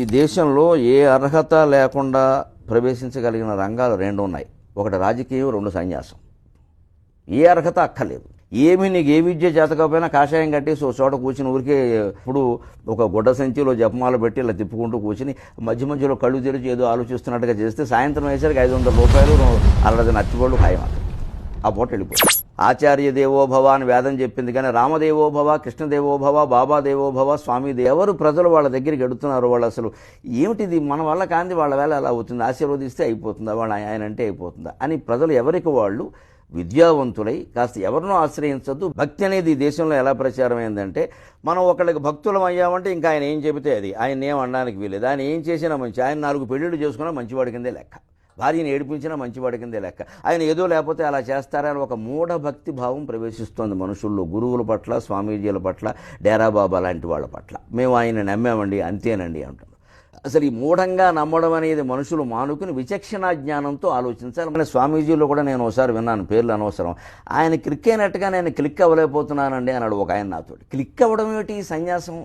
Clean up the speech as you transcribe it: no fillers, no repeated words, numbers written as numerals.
ఈ దేశంలో ఏ అర్హత లేకుండా ప్రవేశించగలిగిన రంగాలు రెండు ఉన్నాయి. ఒకటి రాజకీయం, రెండు సన్యాసం. ఏ అర్హత అక్కర్లేదు. నీకు ఏ విద్య చేతకపోయినా కాషాయం కట్టేసి ఒక చోట కూర్చుని ఊరికే ఇప్పుడు ఒక గుడ్డ సంచిలో జపమాల పెట్టి ఇలా తిప్పుకుంటూ కూర్చుని మధ్య మధ్యలో కళ్ళు తెరిచి ఏదో ఆలోచిస్తున్నట్టుగా చేస్తే సాయంత్రం వేసరికి 500 రూపాయలు 60 అరటిపళ్ళు ఖాయం. ఆ పూట వెళ్ళిపోతుంది. ఆచార్య దేవోభవ అని వేదం చెప్పింది, కానీ రామదేవోభవ, కృష్ణదేవోభవ, బాబా దేవోభవ, స్వామి ఎవరు ప్రజలు వాళ్ళ దగ్గరికి ఎడుతున్నారు? వాళ్ళు అసలు ఏమిటిది మన వల్ల కాంది, వాళ్ళ వేళ అలా అవుతుంది, ఆశీర్వదిస్తే అయిపోతుందా, వాళ్ళు ఆయన అంటే అయిపోతుందా అని ప్రజలు ఎవరికి వాళ్ళు విద్యావంతులై కాస్త ఎవరినో ఆశ్రయించద్దు. భక్తి అనేది ఈ దేశంలో ఎలా ప్రచారం అయిందంటే, మనం ఒకళ్ళకి భక్తులం అయ్యామంటే ఇంకా ఆయన ఏం చెబితే అది, ఆయన ఏం అనడానికి వీలేదు. ఆయన ఏం చేసినా మంచి, ఆయన 4 పెళ్ళిళ్ళు చేసుకున్నా మంచివాడి కిందే లెక్క, భార్యను ఏడిపించినా మంచివాడి కిందే లెక్క. ఆయన ఏదో లేకపోతే అలా చేస్తారని ఒక మూఢ భక్తి భావం ప్రవేశిస్తోంది మనుషుల్లో, గురువుల పట్ల, స్వామీజీల పట్ల, డేరా బాబా లాంటి వాళ్ళ పట్ల. మేము ఆయన నమ్మామండి అంతేనండి అంటాం. అసలు ఈ మూఢంగా నమ్మడం అనేది మనుషులు మానుకుని విచక్షణ జ్ఞానంతో ఆలోచించాలి. స్వామీజీలో కూడా నేను ఒకసారి విన్నాను, పేర్లు అనవసరం, ఆయన క్లిక్ అయినట్టుగా నేను క్లిక్ అవ్వలేకపోతున్నానండి అన్నాడు ఒక ఆయన నాతో. క్లిక్ అవ్వడం ఏమిటి సన్యాసం?